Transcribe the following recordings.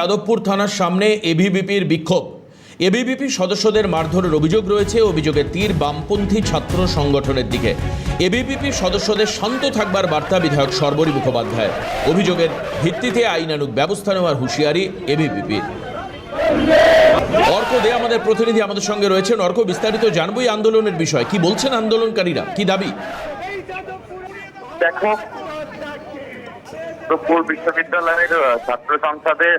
যাদবপুর থানার সামনে এবিভিপির বিক্ষোভ। এবিভিপি সদস্যদের মারধরের অভিযোগ রয়েছে। অভিযোগের তীর বামপন্থী ছাত্র সংগঠনের দিকে। এবিভিপির সদস্যদের শান্ত থাকবার বার্তা বিধায়ক সর্বরী মুখোপাধ্যায়। অভিযোগের ভিত্তিতে আইনানুগ ব্যবস্থা নেওয়ার হুঁশিয়ারি এবিভিপির। অর্ক দে আমাদের প্রতিনিধি আমাদের সঙ্গে রয়েছেন। অর্ক, বিস্তারিত জানবই আন্দোলনের বিষয়। কি বলছেন আন্দোলনকারীরা, কি দাবি? দেখো, বিশ্ববিদ্যালয়ের ছাত্র সংসদে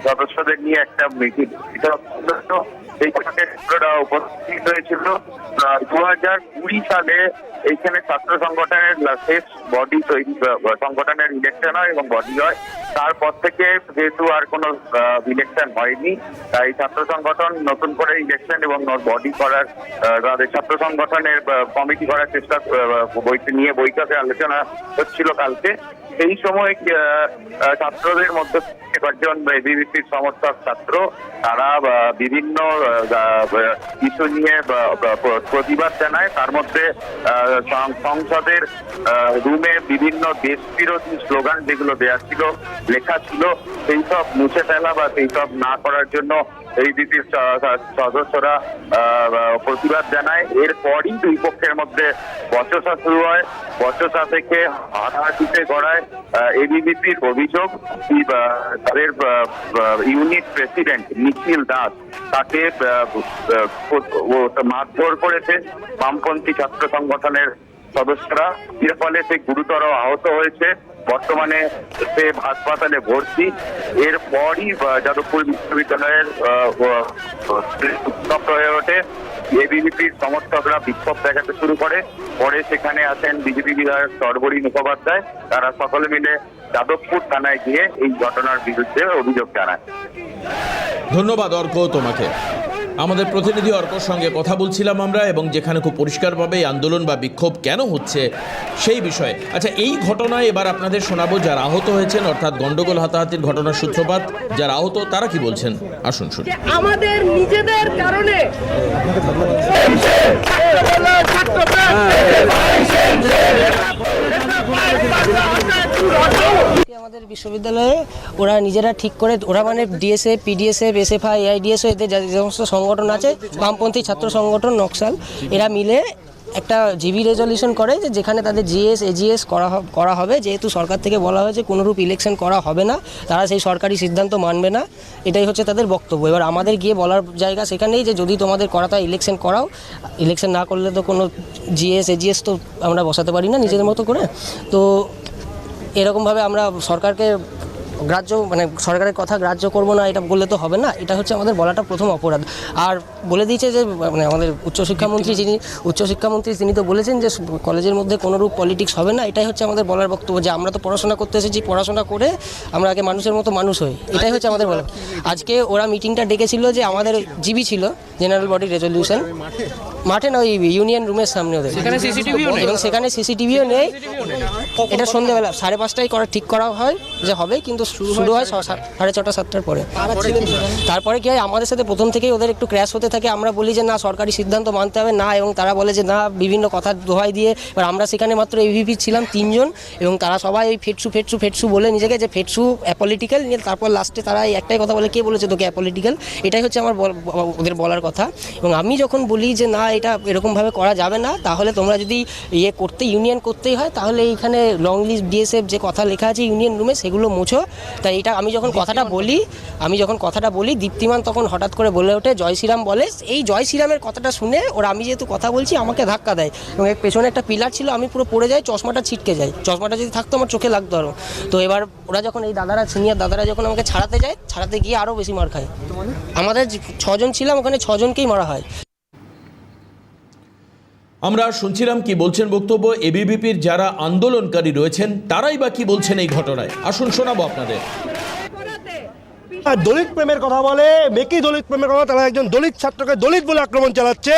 সদস্যদের নিয়ে একটা মিটিং উপস্থিত হয়েছিল। 2020 সালে এইখানে ছাত্র সংগঠনের শেষ বডি তৈরি, সংগঠনের ইলেকশন হয় এবং বডি হয়। তারপর থেকে যেহেতু আর কোনো ইলেকশন হয়নি, তাই ছাত্র সংগঠন নতুন করে ইলেকশন এবং বডি করার, তাদের ছাত্র সংগঠনের কমিটি করার চেষ্টা নিয়ে বৈঠকে আলোচনা হচ্ছিল কালকে। সেই সময় ছাত্রদের মধ্যে কয়েকজন এবিভিপির সমর্থক ছাত্র, তারা বিভিন্ন ইস্যু নিয়ে প্রতিবাদ জানায়। তার মধ্যে সংসদের রুমে বিভিন্ন দেশ বিরোধী স্লোগান যেগুলো দেওয়া ছিল, লেখা ছিল, সেই সব মুছে ফেলা বা সেই সব না করার জন্য এবিভিপির সদস্যরা প্রতিবাদ জানায়। এরপরই দুই পক্ষের মধ্যে বচসা শুরু হয়। বচসা থেকে হাতাহাতিতে গড়ায়। এবিভিপির অভিযোগ, তাদের ইউনিট প্রেসিডেন্ট নিখিল দাস, তাকে মারধর করেছে বামপন্থী ছাত্র সংগঠনের সদস্যরা। এর ফলে সে গুরুতর আহত হয়েছে। বর্তমানে সে হাসপাতালে ভর্তি। এরপরই যাদবপুর বিশ্ববিদ্যালয়ের উত্তপ্ত হয়ে ওঠে। এবিভিপির সমর্থকরা বিক্ষোভ দেখাতে শুরু করে। পরে সেখানে আসেন বিজেপি বিধায়ক সর্বরী মুখোপাধ্যায়। তারা সকলে মিলে যাদবপুর থানায় গিয়ে এই ঘটনার বিরুদ্ধে অভিযোগ জানায়। ধন্যবাদ অর্ক তোমাকে। আমাদের প্রতিনিধি অর্কর সঙ্গে কথা বলছিলাম আমরা, এবং যেখানে খুব পরিষ্কারভাবে আন্দোলন বা বিক্ষোভ কেন হচ্ছে সেই বিষয়ে। আচ্ছা, এই ঘটনায় এবার আপনাদের শোনাবো যারা আহত হয়েছেন, অর্থাৎ গন্ডগোল হাতাহাতির ঘটনার সূত্রপাত যারা আহত তারা কি বলছেন। আসুন শুনি। আমাদের নিজেদের কারণে আমাদের বিশ্ববিদ্যালয়ে ওরা নিজেরা ঠিক করে, ওরা মানে ডিএসএফ, পিডিএসএফ, এসএফআই, এআইডিএসও, এদের যে সমস্ত সংগঠন আছে, বামপন্থী ছাত্র সংগঠন, নকশাল, এরা মিলে একটা জিবি রেজলিউশন করে যে যেখানে তাদের জিএস এজিএস করা হবে। যেহেতু সরকার থেকে বলা হয়েছে কোনোরূপ ইলেকশন করা হবে না, তারা সেই সরকারি সিদ্ধান্ত মানবে না, এটাই হচ্ছে তাদের বক্তব্য। এবার আমাদের গিয়ে বলার জায়গা সেখানেই যে যদি তোমাদের করাটা ইলেকশন করাও, ইলেকশন না করলে তো কোনো জিএস এজিএস তো আমরা বসাতে পারি না নিজেদের মতো করে। তো এরকমভাবে আমরা সরকারকে গ্রাহ্য, মানে সরকারের কথা গ্রাহ্য করবো না এটা বললে তো হবে না। এটা হচ্ছে আমাদের বলাটা প্রথম অপরাধ। আর বলে দিয়েছে যে মানে আমাদের উচ্চশিক্ষামন্ত্রী তিনি তো বলেছেন যে কলেজের মধ্যে কোনোরূপ পলিটিক্স হবে না। এটাই হচ্ছে আমাদের বলার বক্তব্য, যে আমরা তো পড়াশোনা করতে এসেছি, পড়াশোনা করে আমরা আগে মানুষের মতো মানুষ হই, এটাই হচ্ছে আমাদের বলার। আজকে ওরা মিটিংটা ডেকেছিল যে আমাদের জিবি ছিল, জেনারেল বডি রেজলিউশন, মাঠে না, ওই ইউনিয়ন রুমের সামনে ওদের, এবং সেখানে সিসিটিভিও নেই। এটা সন্ধ্যেবেলা 5:30টায় ঠিক করা হয় যে হবে, কিন্তু শুরু হয় 6:30 7টার পরে। তারপরে কি হয়, আমাদের সাথে প্রথম থেকেই ওদের একটু ক্র্যাশ হতে থাকে। আমরা বলি যে না, সরকারি সিদ্ধান্ত মানতে হবে না, এবং তারা বলে যে না, বিভিন্ন কথা দোহাই দিয়ে। এবার আমরা সেখানে মাত্র এবিভিপি ছিলাম 3 জন, এবং তারা সবাই ওই ফেটসু বলে নিজেকে, যে ফেটসু অ্যাপলিটিক্যাল নিয়ে। তারপর লাস্টে তারা একটাই কথা বলে, কে বলেছে তোকে অ্যাপলিটিক্যাল? এটাই হচ্ছে আমার ওদের বলার কথা। এবং আমি যখন বলি যে না, এটা এরকমভাবে করা যাবে না, তাহলে তোমরা যদি ইউনিয়ন করতেই হয়, তাহলে এইখানে লং লিস্ট ডিএসএফ যে কথা লেখা আছে ইউনিয়ন রুমে, সেগুলো মুছো। তাই এটা আমি যখন কথাটা বলি দীপ্তিমান তখন হঠাৎ করে বলে ওঠে জয় শ্রীরাম বলে। এই জয় শ্রীরামের কথাটা শুনে ওরা, আমি যেহেতু কথা বলছি, আমাকে ধাক্কা দেয়, এবং এর পেছনে একটা পিলার ছিল, আমি পুরো পড়ে যাই, চশমাটা ছিটকে যায়। চশমাটা যদি থাকতো আমার চোখে লাগতো আরও। তো এবার ওরা যখন, এই সিনিয়র দাদারা যখন আমাকে ছাড়াতে গিয়ে আরও বেশি মার খায়। আমাদের 6 জন ছিলাম, ওখানে 6 জনকেই মারা হয়। আমরা শুনছিলাম কি বলছেন বক্তব্য এবিভিপির যারা আন্দোলনকারী রয়েছেন, তারাই বা কি বলছেন এই ঘটনায়। আসুন শোনাবো আপনাদের। দলিত প্রেমের কথা বলে, মেকি দলিত প্রেমের কথা, তারা একজন দলিত ছাত্রকে দলিত বলে আক্রমণ চালাচ্ছে।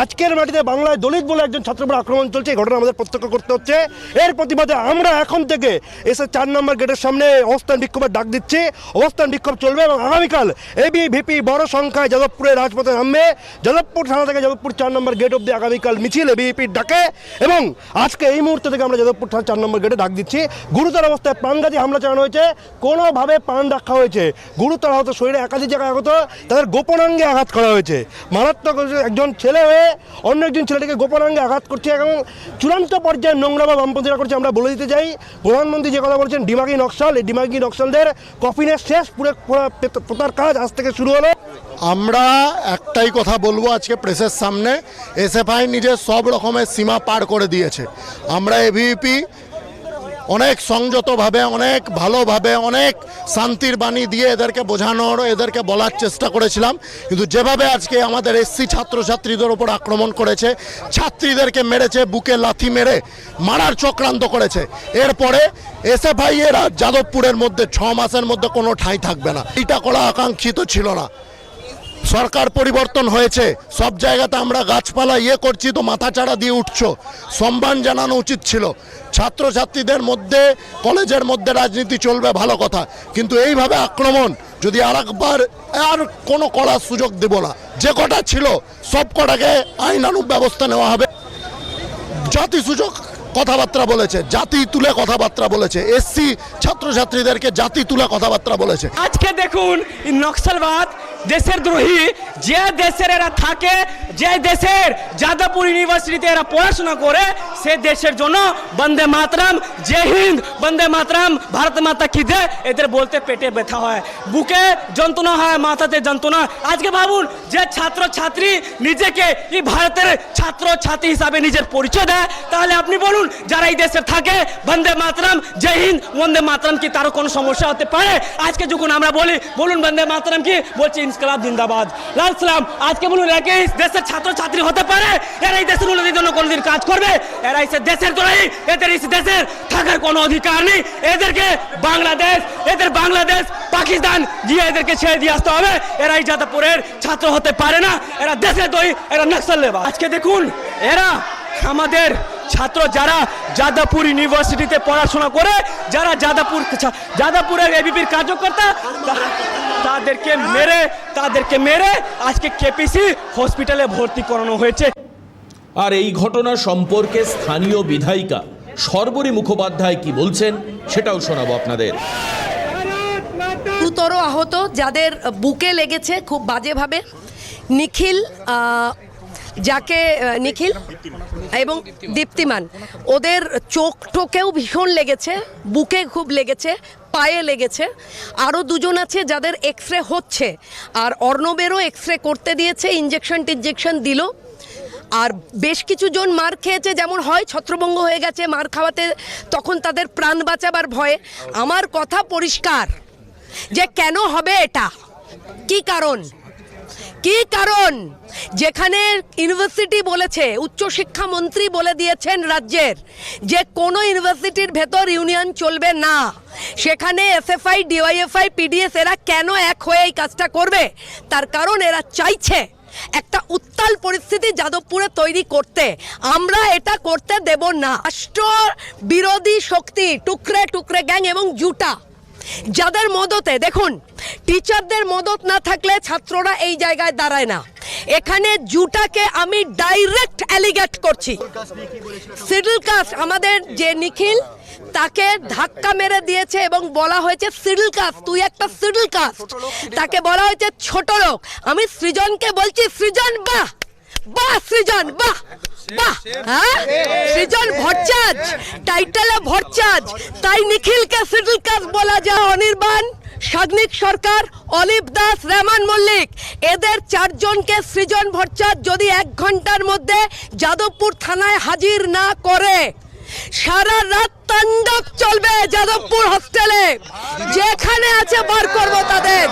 আজকের মাটিতে বাংলায় দলিত বলে একজন ছাত্র উপর আক্রমণ চলছে, এই ঘটনা আমাদের প্রত্যক্ষ করতে হচ্ছে। এর প্রতিবাদে আমরা এখন থেকে এসে 4 নম্বর গেটের সামনে অবস্থান বিক্ষোভের ডাক দিচ্ছি। অবস্থান বিক্ষোভ চলবে এবং আগামীকাল এবিভিপি বড় সংখ্যায় যাদবপুরের রাজপথে নামবে। যাদবপুর থানা থেকে যাদবপুর 4 নম্বর গেট অব্দি আগামীকাল মিছিল এবিভিপির ডাকে, এবং আজকে এই মুহূর্তে থেকে আমরা যাদবপুর থানা 4 নম্বর গেটে ডাক দিচ্ছি। গুরুতর অবস্থায় প্রাণঘাতী হামলা চালানো হয়েছে, কোনোভাবে প্রাণ রক্ষা হয়েছে, গুরুতর আহত, শরীরে একাধিক জায়গায় আহত, তাদের গোপনাঙ্গে আঘাত করা হয়েছে। মারাত্মক একজন ছেলে হয়ে অন্য একজন ছেলেটিকে গোপনাঙ্গে আঘাত করছে এবং চূড়ান্ত পর্যায়ে নোংরা বা বামপন্থীরা করছে। আমরা বলে দিতে চাই, প্রধানমন্ত্রী যে কথা বলছেন ডিমাগি নকশাল, এই ডিমাগি নকশালদের কফিনের শেষ পোতার কাজ আজ থেকে শুরু হলো। আমরা একটাই কথা বলবো আজকে প্রেসের সামনে, এসএফআই নিজের সব রকমের সীমা পার করে দিয়েছে। আমরা এবিভিপি অনেক সংযতভাবে, অনেক ভালোভাবে, অনেক শান্তির বাণী দিয়ে এদেরকে বোঝানোর, এদেরকে বলার চেষ্টা করেছিলাম, কিন্তু যেভাবে আজকে আমাদের এসসি ছাত্রছাত্রীদের ওপর আক্রমণ করেছে, ছাত্রীদেরকে মেরেছে, বুকে লাথি মেরে মারার চক্রান্ত করেছে, এরপরে এসএফআই এর যাদবপুরের মধ্যে 6 মাসের মধ্যে কোনো ঠাঁই থাকবে না। এটা করা আকাঙ্ক্ষিত ছিল না। সরকার পরিবর্তন হয়েছে, সব জায়গাতে আমরা গাছপালা করছি তো মাথা চাড়া দিয়ে উঠছো, সম্মান জানানো উচিত ছিল। ছাত্রছাত্রীদের মধ্যে, কলেজের মধ্যে রাজনীতি চলবে, ভালো কথা, কিন্তু এইভাবে আক্রমণ যদি আরেকবার, আর কোনো করার সুযোগ দেব না। যে কটা ছিল সব কটাকে আইনানুগ ব্যবস্থা নেওয়া হবে। জাতি সুযোগ কথাবার্তা বলেছে, জাতি তুলে কথাবার্তা বলেছে, এসসি ছাত্রছাত্রীদেরকে জাতি তুলে কথাবার্তা বলেছে। আজকে দেখুন নকশালবাদ, দেশের দ্রোহী, যে দেশের এরা থাকে, যে দেশের যাদবপুর ইউনিভার্সিটিতে এরা পড়াশোনা করে, সে দেশের জন্য বন্দে মাতরম, জয় হিন্দ, বন্দে মাতরম, ভারত মাতা কি জয়, এদের বলতে পেটে ব্যথা হয়, বুকে যন্ত্রণা হয়, মাথাতে যন্ত্রণা। আজকে ভাবুন, যে ছাত্র ছাত্রী নিজেকে এই ভারতের ছাত্র ছাত্রী হিসাবে নিজের পরিচয় দেয়, তাহলে আপনি বলুন যারা এই দেশে থাকে বন্দে মাতরম, জয় হিন্দ, বন্দে মাতরম কি তারও কোনো সমস্যা হতে পারে? আজকে যখন আমরা বলুন বন্দে মাতরম কি, বলছি ইনকলাব জিন্দাবাদ, লাল সালাম। আজকে বলুন এরা কি দেশের ছাত্র ছাত্রী হতে পারে? এরা এই দেশের উন্নতির জন্য কোনোদিন কাজ করবে? এরা এই দেশের দ্রোহী, এদের এই দেশের থাকার কোনো অধিকার নেই। এদেরকে বাংলাদেশ পাকিস্তান গিয়ে এদেরকে ছেড়ে দিয়ে আসতে হবে। এরা এই যাদবপুরের ছাত্র হতে পারে না, এরা দেশের দ্রোহী, এরা নকশালবাদ। আজকে দেখুন এরা আমাদের ছাত্র যারা যাদবপুর ইউনিভার্সিটিতে পড়াশোনা করে, যারা যাদবপুরের এবিপির কার্যকর্তা, তাদেরকে মেরে আজকে কেপিসি হসপিটালে ভর্তি করানো হয়েছে। আর এই ঘটনা সম্পর্কে স্থানীয় বিধায়িকা শর্বরী মুখোপাধ্যায় কি বলছেন সেটাও শোনাবো আপনাদের। গুরুতর আহত যাদের বুকে লেগেছে খুব বাজেভাবে, নিখিল এবং দীপ্তিমান, ওদের চোখ টোকেও ভীষণ লেগেছে, বুকে খুব লেগেছে, পায়ে লেগেছে। আরও 2জন আছে যাদের এক্সরে হচ্ছে, আর অর্ণবেরও এক্সরে করতে দিয়েছে, ইঞ্জেকশন দিল। আর বেশ কিছু জন মার খেয়েছে, যেমন হয় ছত্রভঙ্গ হয়ে গেছে মার খাওয়াতে, তখন তাদের প্রাণ বাঁচাবার ভয়ে। আমার কথা পরিষ্কার যে কেন হবে এটা, কি কারণ? যেখানে ইউনিভার্সিটি বলেছে, উচ্চশিক্ষা মন্ত্রী বলে দিয়েছেন রাজ্যের যে কোনো ইউনিভার্সিটির ভেতর ইউনিয়ন চলবে না, সেখানে এসএফআই, ডিওয়াইএফআই, পিডিএস এরা কেন এক হয়ে এই কাজটা করবে? তার কারণ এরা চাইছে একটা উত্তাল পরিস্থিতি যাদবপুরে তৈরি করতে। আমরা এটা করতে দেব না। রাষ্ট্র বিরোধী শক্তি, টুকরে গ্যাং এবং জুটা, যাদের মদতে, দেখুন টিচারদের মদত না থাকলে ছাত্ররা এই জায়গায় দাঁড়ায় না। এখানে জুটাকে আমি ডাইরেক্ট অ্যালিগেট করছি। শিডিউল কাস্ট, আমাদের যে নিখিল, তাকে ধাক্কা মেরে দিয়েছে এবং বলা হয়েছে শিডিউল কাস্ট, তুই একটা শিডিউল কাস্ট। তাকে বলা হয়েছে ছোট লোক। আমি সৃজনকে বলছি, সৃজন বাহ, সৃজন বাহ, হ্যাঁ, সৃজন ভট্টাচার্য, টাইটেলে ভট্টাচার্য, তাই নিখিলকে শিডিউল কাস্ট বলা যায়। অনির্বাণ, সাগ্নিক সরকার, অলিভ দাস, রেহমান মল্লিক, এদের 4 জনকে সৃজন ভট্টাচার্য যদি 1 ঘন্টার মধ্যে যাদবপুর থানায় হাজির না করে, সারা রাত তাণ্ডব চলবে যাদবপুর হস্টেলে, যেখানে আছে বার করবো তাদের।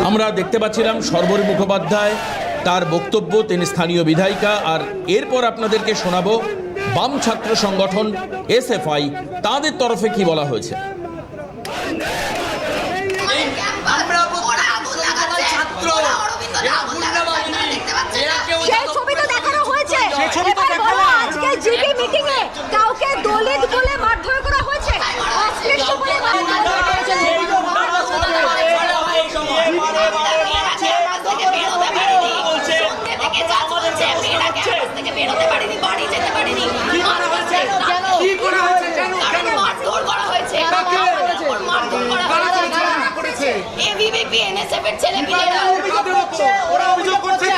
আমরা দেখতে পাচ্ছিলাম শর্বরী মুখোপাধ্যায়, তার বক্তব্য, তিনি স্থানীয় বিধায়িকা। আর এরপর আপনাদেরকে শোনাবো বাম ছাত্র সংগঠন এসএফআই তাদের তরফে কি বলা হয়েছে। সেই ছবি তো দেখানো হয়েছে। এবার বলো, আজকে জিবি মিটিং এ কাউকে দলিত বলে মারধর করা হয়েছে, অস্পৃশ্য বলে মারধর করা হয়েছে। এবিভিপি এনএসএফ এর ছেলেপিলেরা ওরা অভিযোগ করছে